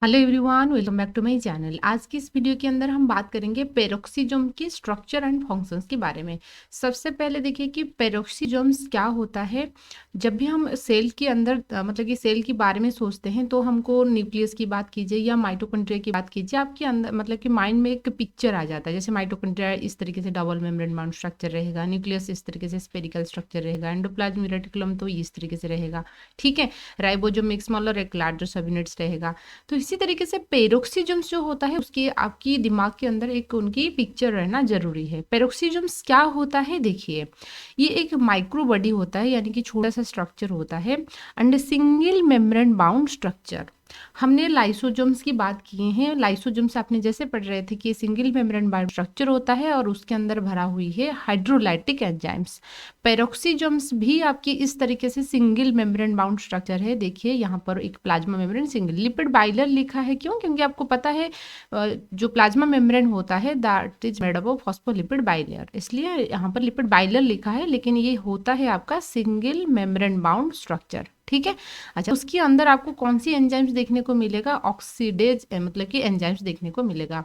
Hello everyone, welcome back to my channel. आज की इस वीडियो के अंदर हम बात करेंगे पेरोक्सिसोम के स्ट्रक्चर एंड फंक्शंस के बारे में। सबसे पहले देखिए कि पेरोक्सिसोम्स क्या होता है। जब भी हम सेल के अंदर मतलब कि सेल के बारे में सोचते हैं तो हमको न्यूक्लियस की बात कीजिए या माइटोकॉन्ड्रिया की बात कीजिए, आपके अंदर मतलब कि माइंड में एक पिक्चर आ जाता है। जैसे माइटोकॉन्ड्रिया इस तरीके से डबल मेम्ब्रेन बाउंड स्ट्रक्चर रहेगा, न्यूक्लियस इस तरीके से स्फेरिकल स्ट्रक्चर रहेगा, एंडोप्लाज्म रेटिकुलम तो इस तरीके से रहेगा। ठीक है, राइबोसोम एक स्मॉल और एक लार्जर सब यूनिट्स रहेगा। तो इसी तरीके से पेरोक्सिसम्स जो होता है उसकी आपकी दिमाग के अंदर एक उनकी पिक्चर रहना जरूरी है। पेरोक्सिसम्स क्या होता है, देखिए ये एक माइक्रो बॉडी होता है, यानी कि छोटा सा स्ट्रक्चर होता है and single membrane bound structure. हमने लाइसोजोम्स की बात की है। लाइसोजोम्स आपने जैसे पढ़ रहे थे कि सिंगल मेम्ब्रेन बाउंड स्ट्रक्चर होता है और उसके अंदर भरा हुई है हाइड्रोलाइटिक एंजाइम्स। पेरोक्सिसम्स भी आपकी इस तरीके से सिंगल मेम्ब्रेन बाउंड स्ट्रक्चर है। देखिए यहाँ पर एक plasma membrane single lipid boiler लिखा है, क्यों? क्योंकि आपको पता है जो प्लाज्मा मेम्ब्रेन होता है that is made up of phospholipid boiler, इसलिए यहाँ पर लिपिड बाइलर लिखा है, लेकिन ये होता है आपका सिंगल मेम्ब्रेन बाउंड स्ट्रक्चर। ठीक है। अच्छा, उसके अंदर आपको कौन सी एंजाइम्स देखने को मिलेगा? ऑक्सीडेज मतलब कि एंजाइम्स देखने को मिलेगा,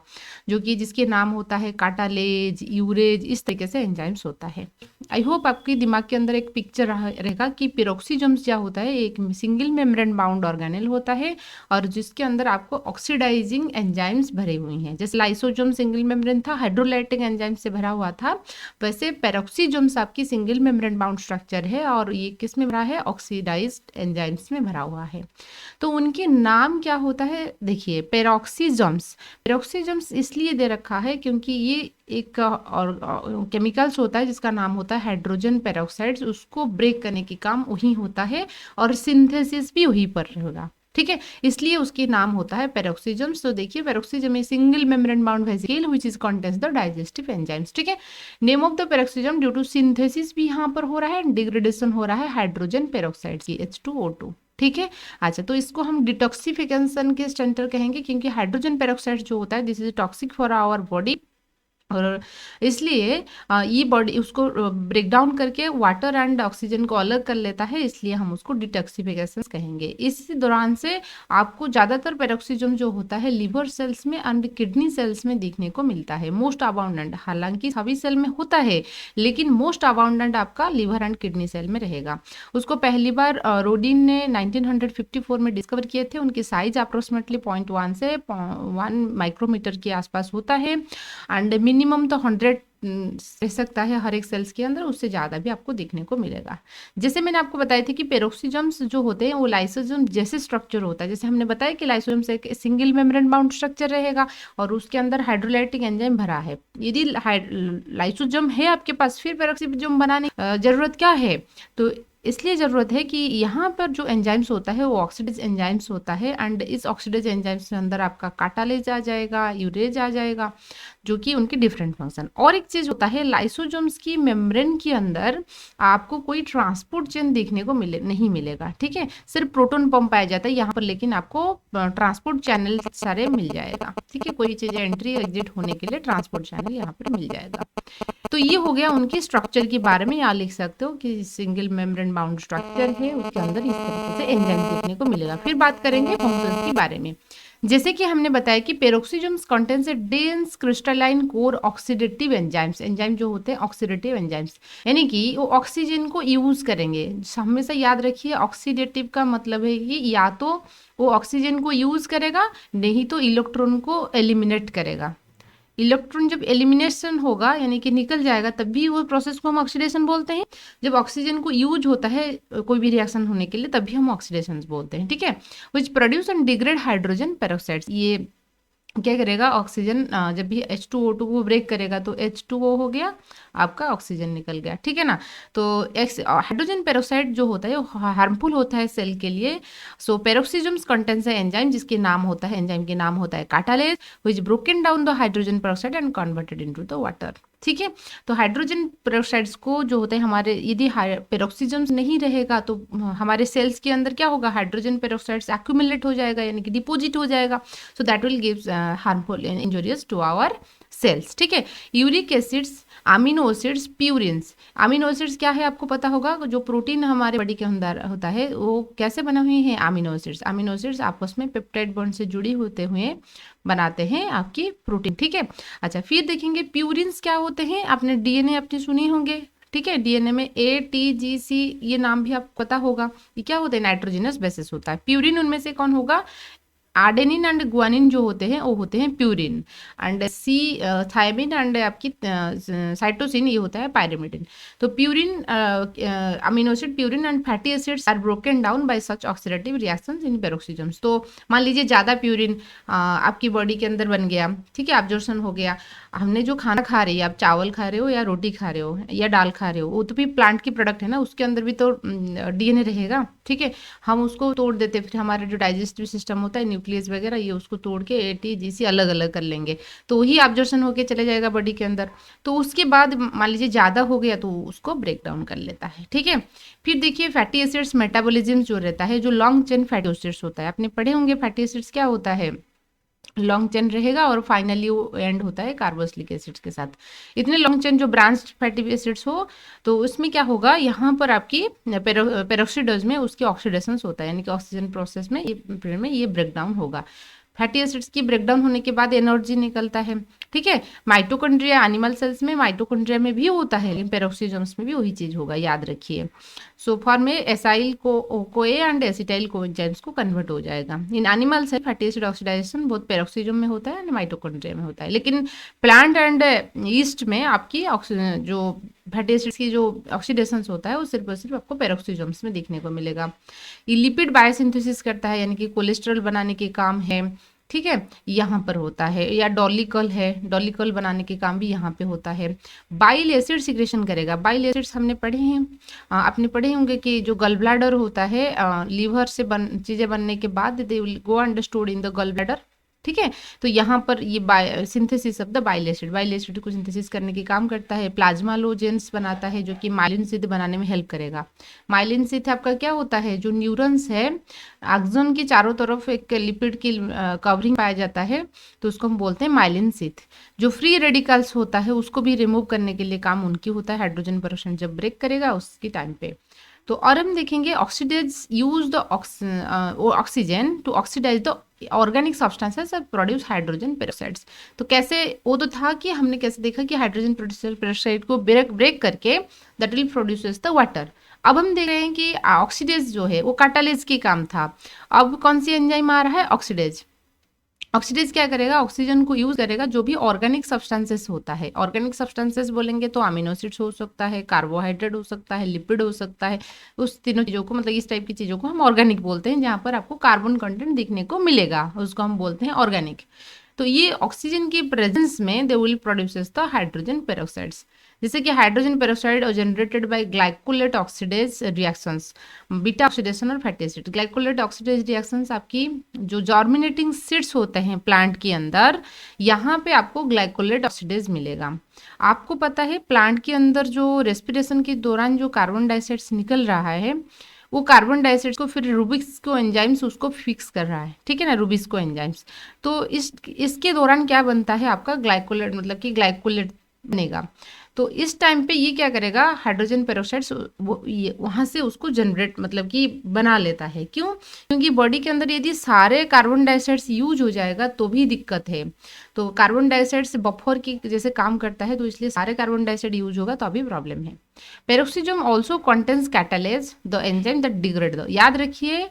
जो कि जिसके नाम होता है काटालेज, यूरेज, इस तरीके से एंजाइम्स होता है। आई होप आपके दिमाग के अंदर एक पिक्चर रहेगा कि पेरोक्सिसम्स क्या होता है। एक सिंगल मेम्ब्रेन बाउंड ऑर्गेनेल होता है और जिसके अंदर आपको ऑक्सीडाइजिंग एंजाइम्स भरे हुए हैं। जैसे लाइसोजोम सिंगल मेम्ब्रेन था, हाइड्रोलाइटिक एंजाइम से भरा हुआ था, वैसे पेरोक्सिसम्स आपकी सिंगल मेम्ब्रेन बाउंड स्ट्रक्चर है और ये किस में भरा है? ऑक्सीडाइज्ड एंजाइम्स में भरा हुआ है। तो उनके नाम क्या होता है? देखिए पेरोक्सिसम्स, पेरोक्सिसम्स इसलिए दे रखा है क्योंकि ये एक और केमिकल्स होता है जिसका नाम होता है हाइड्रोजन पेरोक्साइड्स, उसको ब्रेक करने की काम वही होता है और सिंथेसिस भी वही पर होगा। ठीक है, इसलिए उसके नाम होता है पेरोक्सिसम्स। तो देखिए peroxisome is single membrane bound vesicle which is contains the digestive enzymes. ठीक है, name of the peroxisome due to synthesis भी यहाँ पर हो रहा है, डिग्रेडेशन हो रहा है हाइड्रोजन पेरोक्साइड की H2O2। ठीक है। अच्छा, तो इसको हम डिटॉक्सिफिकेशन के सेंटर कहेंगे क्योंकि हाइड्रोजन पेरोक्साइड जो होता है this is toxic for our body, और इसलिए ये बॉडी उसको ब्रेक डाउन करके वाटर एंड ऑक्सीजन को अलग कर लेता है, इसलिए हम उसको डिटॉक्सिफिकेशन कहेंगे। इसी दौरान से आपको ज़्यादातर पेरोक्सिसम जो होता है लिवर सेल्स में एंड किडनी सेल्स में देखने को मिलता है, मोस्ट अबाउंडेंट। हालांकि सभी सेल में होता है लेकिन मोस्ट अबाउंडेंट आपका लिवर एंड किडनी सेल में रहेगा। उसको पहली बार रोडिन ने 1954 में डिस्कवर किए थे। उनकी साइज अप्रोक्सीमेटली 0.1 से 1 माइक्रोमीटर के आसपास होता है एंड मिनिमम तो 100 रह सकता है हर एक सेल्स के अंदर, उससे ज़्यादा भी आपको देखने को मिलेगा। जैसे मैंने आपको बताया था कि पेरोक्सिसम्स जो होते हैं वो लाइसोसोम जैसे स्ट्रक्चर होता है। जैसे हमने बताया कि लाइसोसोम से एक सिंगल मेम्ब्रेन बाउंड स्ट्रक्चर रहेगा और उसके अंदर हाइड्रोलाइटिक एंजाइम भरा है। यदि लाइसोसोम है आपके पास, फिर पेरोक्सिसोम बनाने जरूरत क्या है? तो इसलिए ज़रूरत है कि यहाँ पर जो एंजाइम्स होता है वो ऑक्सीडेज एंजाइम्स होता है एंड इस ऑक्सीडेज एंजाइम्स के अंदर आपका काटालेज आ जाएगा, यूरेज आ जाएगा, जो कि उनके डिफरेंट फंक्शन। और एक चीज़ होता है लाइसोसोम्स की मेम्ब्रेन के अंदर आपको कोई ट्रांसपोर्ट चेन देखने को नहीं मिलेगा। ठीक है, सिर्फ प्रोटॉन पंप पाया जाता है यहाँ पर, लेकिन आपको ट्रांसपोर्ट चैनल सारे मिल जाएगा। ठीक है, कोई चीज़ एंट्री एग्जिट होने के लिए ट्रांसपोर्ट चैनल यहाँ पर मिल जाएगा। तो ये हो गया उनके स्ट्रक्चर के बारे में। यहाँ लिख सकते हो कि सिंगल मेम्ब्रेन बाउंड स्ट्रक्चर है, उसके अंदर इस तरीके से एंजाइम देखने को मिलेगा। फिर बात करेंगे फंक्शंस के बारे में। जैसे कि हमने बताया कि peroxisomes contains a dense crystalline core oxidative enzymes. Enzyme जो होते हैं ऑक्सीडेटिव एंजाइम्स, यानी कि वो ऑक्सीजन को यूज करेंगे। हमेशा याद रखिए ऑक्सीडेटिव का मतलब है कि या तो वो ऑक्सीजन को यूज करेगा, नहीं तो इलेक्ट्रॉन को एलिमिनेट करेगा। इलेक्ट्रॉन जब एलिमिनेशन होगा यानी कि निकल जाएगा, तब भी वो प्रोसेस को हम ऑक्सीडेशन बोलते हैं। जब ऑक्सीजन को यूज होता है कोई भी रिएक्शन होने के लिए, तभी हम ऑक्सीडेशन बोलते हैं। ठीक है, which produce and degrade hydrogen peroxides. ये क्या करेगा? ऑक्सीजन जब भी H2O2 को ब्रेक करेगा तो H2O हो गया, आपका ऑक्सीजन निकल गया। ठीक है ना। तो हाइड्रोजन पेरोक्साइड जो होता है वो हार्मफुल होता है सेल के लिए। सो पेरोक्सिसम्स कंटेन्स है एंजाइम जिसके नाम होता है, एंजाइम के नाम होता है catalase, which broken down the hydrogen peroxide and converted into the water. ठीक है, तो हाइड्रोजन पेरोक्साइड्स को जो होते हैं हमारे, यदि पेरोक्सिसम्स नहीं रहेगा तो हमारे सेल्स के अंदर क्या होगा? हाइड्रोजन पेरोक्साइड्स एक्यूमुलेट हो जाएगा, यानी कि डिपोजिट हो जाएगा। So that will gives harmful and injurious to our cells. ठीक है, uric acids amino acids purines. Amino acids क्या है आपको पता होगा, जो प्रोटीन हमारे बॉडी के अंदर होता है वो कैसे बने हुए हैं, अमीनो एसिड्स। अमीनो एसिड्स आपस में पेप्टाइड बॉन्ड से जुड़ी होते हुए बनाते हैं आपकी प्रोटीन, ठीक है। अच्छा, फिर देखेंगे प्यूरिन्स क्या होते हैं। आपने डीएनए अपने सुनी होंगे, ठीक है। डीएनए में ATGC ये नाम भी आपको पता होगा। ये क्या होता है, नाइट्रोजनस बेसिस होता है। प्यूरिन उनमें से कौन होगा, आर्डेनिन एंड गुआनिन जो होते हैं वो होते हैं purine, and C thymine and आपकी साइटोसिन ये होता है पायरिमिडिन। तो purine, amino acid purine and fatty acids are broken down by such oxidative reactions in peroxisomes. तो मान लीजिए ज़्यादा प्यूरिन आपकी बॉडी के अंदर बन गया, ठीक है, एब्जॉर्प्शन हो गया। हमने जो खाना खा रही है, आप चावल खा रहे हो या रोटी खा रहे हो या दाल खा रहे हो, वो तो भी प्लांट की प्रोडक्ट है ना, उसके अंदर भी तो डीएनए रहेगा, ठीक है। हम उसको तोड़ देते, फिर हमारा जो डाइजेस्टिव सिस्टम होता है, न्यूक्लियस वगैरह, ये उसको तोड़ के ATGC अलग अलग कर लेंगे, तो वही एब्जॉर्प्शन होके चले जाएगा बॉडी के अंदर। तो उसके बाद मान लीजिए ज़्यादा हो गया तो उसको ब्रेक डाउन कर लेता है, ठीक है। फिर देखिए फैटी एसिड्स मेटाबॉलिज्म जो रहता है, जो लॉन्ग चेन फैटी एसिड्स होता है, आपने पढ़े होंगे फैटी एसिड्स क्या होता है, लॉन्ग चेन रहेगा और फाइनली वो एंड होता है कार्बोक्सिलिक एसिड्स के साथ। इतने लॉन्ग चेन जो ब्रांच्ड फैटी एसिड्स हो, तो उसमें क्या होगा, यहाँ पर आपकी पेरोक्सिडोज में उसकी ऑक्सीडेशन होता है, यानी कि ऑक्सीजन प्रोसेस में ये ब्रेक डाउन होगा। फैटी एसिड्स की ब्रेकडाउन होने के बाद एनर्जी निकलता है, ठीक है। माइटोकॉन्ड्रिया, एनिमल सेल्स में माइटोकॉन्ड्रिया में भी होता है, लेकिन पेरोक्सिजम्स में भी वही चीज होगा, याद रखिए। सो फॉर्म में acyl CoA and acetyl coenzymes को कन्वर्ट हो जाएगा। In animal cell fatty acid oxidisation बहुत पेरोक्सिजम में होता है, माइटोकॉन्ड्रिया में होता है, लेकिन प्लांट एंड ईस्ट में आपकी जो फैटी एसिड्स की जो ऑक्सीडेशन होता है वो सिर्फ और सिर्फ आपको पेरोक्सिजम्स में देखने को मिलेगा। ये लिपिड बायोसिंथेसिस करता है, यानी कि कोलेस्ट्रॉल बनाने के काम है, ठीक है, यहाँ पर होता है। या डॉलिकल है, डॉलिकल बनाने के काम भी यहाँ पे होता है। बाइल एसिड सिक्रेशन करेगा। बाइल एसिड्स हमने पढ़े हैं, आपने पढ़े होंगे कि जो गल ब्लैडर होता है, लीवर से चीज़ें बनने के बाद they will go and stored in the गल ब्लैडर, ठीक है। तो यहाँ पर ये synthesis of the bile acid को सिंथेसिस करने के काम करता है। प्लाज्मालोजेंस बनाता है, जो कि माइलिन शीथ बनाने में हेल्प करेगा। माइलिन शीथ आपका क्या होता है, जो न्यूरॉन्स है, एक्सोन के चारों तरफ एक लिपिड की कवरिंग पाया जाता है, तो उसको हम बोलते हैं माइलिन शीथ। जो फ्री रेडिकल्स होता है उसको भी रिमूव करने के लिए काम उनकी होता है, हाइड्रोजन पेरोक्साइड जब ब्रेक करेगा उसके टाइम पे। तो और हम देखेंगे oxidase use the oxygen to oxidise the organic substances और प्रोड्यूस हाइड्रोजन पेरोक्साइड्स। तो कैसे, वो तो था कि हमने कैसे देखा कि हाइड्रोजन पेरोक्साइड को ब्रेक करके that will produces the water. अब हम देख रहे हैं कि ऑक्सीडेज जो है वो कैटालिस्ट की काम था। अब कौन सी एंजाइम आ रहा है, ऑक्सीडेज। ऑक्सीडेज क्या करेगा, ऑक्सीजन को यूज करेगा जो भी ऑर्गेनिक सब्सटेंसेस होता है। ऑर्गेनिक सब्सटेंसेस बोलेंगे तो अमीनो एसिड्स हो सकता है, कार्बोहाइड्रेट हो सकता है, लिपिड हो सकता है। उस तीनों चीज़ों को, मतलब इस टाइप की चीज़ों को हम ऑर्गेनिक बोलते हैं, जहाँ पर आपको कार्बन कंटेंट दिखने को मिलेगा, उसको हम बोलते हैं ऑर्गेनिक। तो ये ऑक्सीजन की प्रेजेंस में they will produces the hydrogen peroxides. जैसे कि hydrogen peroxide generated by glycolate oxidase reactions, beta oxidation और fatty acid. Glycolate oxidase reactions आपकी जो जॉर्मिनेटिंग सीड्स होते हैं प्लांट के अंदर, यहाँ पे आपको ग्लाइकोलेट ऑक्सीडेज मिलेगा। आपको पता है प्लांट के अंदर जो रेस्पिरेशन के दौरान जो कार्बन डाइऑक्साइड निकल रहा है, वो कार्बन डाइऑक्साइड को फिर रूबिक्सको एंजाइम्स उसको फिक्स कर रहा है, ठीक है ना, रूबिक्सको एंजाइम्स। तो इसके दौरान क्या बनता है आपका ग्लाइकोलेट, मतलब कि ग्लाइकोलेट बनेगा। तो इस टाइम पे ये क्या करेगा, हाइड्रोजन पेरोक्साइड वो वहाँ से उसको जनरेट, मतलब कि बना लेता है। क्यों, क्योंकि बॉडी के अंदर यदि सारे कार्बन डाइऑक्साइड्स यूज हो जाएगा तो भी दिक्कत है। तो कार्बन डाइऑक्साइड से बफर की जैसे काम करता है, तो इसलिए सारे कार्बन डाइऑक्साइड यूज होगा तो अभी प्रॉब्लम है। Peroxisome also contains catalase the enzyme that degrade the. याद रखिए,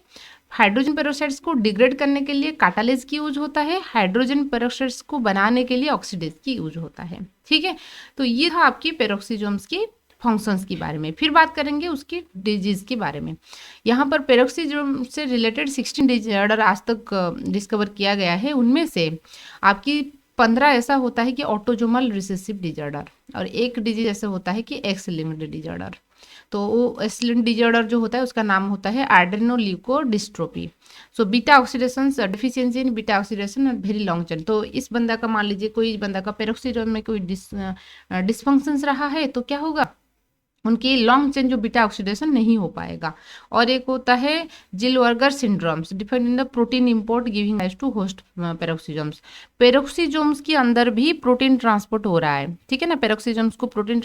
हाइड्रोजन पेरोक्साइड्स को डिग्रेड करने के लिए कैटालेज की यूज होता है, हाइड्रोजन पेरोक्साइड्स को बनाने के लिए ऑक्सीडेज की यूज होता है, ठीक है। तो ये था आपकी पेरोक्सिजम्स की फंक्शंस के बारे में। फिर बात करेंगे उसकी डिजीज के बारे में। यहाँ पर पेरोक्सिजम से रिलेटेड 16 डिजॉर्डर आज तक डिस्कवर किया गया है। उनमें से आपकी 15 ऐसा होता है कि ऑटोजोमल रिसेसिव डिजॉर्डर, और एक डिजीज ऐसा होता है कि एक्स लिंक्ड डिजॉर्डर। तो वो एक्स लिंक्ड डिजॉर्डर जो होता है उसका नाम होता है adrenoleukodystrophy. So beta oxidation deficiency in beta oxidation और वेरी लॉन्ग चेन। तो इस बंदा का, मान लीजिए कोई बंदा का पेरोक्सिजम में कोई डिसफंक्शन रहा है तो क्या होगा, उनकी लॉन्ग चेन जो बीटा ऑक्सीडेशन नहीं हो पाएगा। और एक होता है Zellweger syndromes defined in the protein import giving rise to host peroxisomes. Peroxisomes के अंदर भी प्रोटीन ट्रांसपोर्ट हो रहा है, ठीक है ना। पेरोक्सीजोम्स को प्रोटीन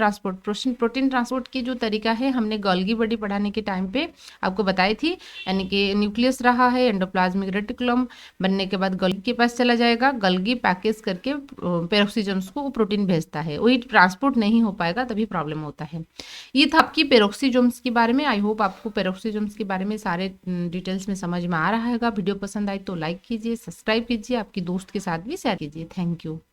ट्रांसपोर्ट की जो तरीका है हमने गोल्गी बॉडी पढ़ाने के टाइम पे आपको बताई थी, यानी कि न्यूक्लियस रहा है, एंडोप्लाज्मिक रेटिकुलम बनने के बाद गोल्गी के पास चला जाएगा, गोल्गी पैकेज करके पेरोक्सीजोम्स को प्रोटीन भेजता है, वही ट्रांसपोर्ट नहीं हो पाएगा तभी प्रॉब्लम होता है। ये था आपकी पेरोक्सीजोम्स के बारे में। आई होप आपको पेरोक्सीजोम्स के बारे में सारे डिटेल्स में समझ में आ रहा है। वीडियो पसंद आई तो लाइक कीजिए, सब्सक्राइब कीजिए, आपकी दोस्त के साथ भी शेयर कीजिए। Thank you.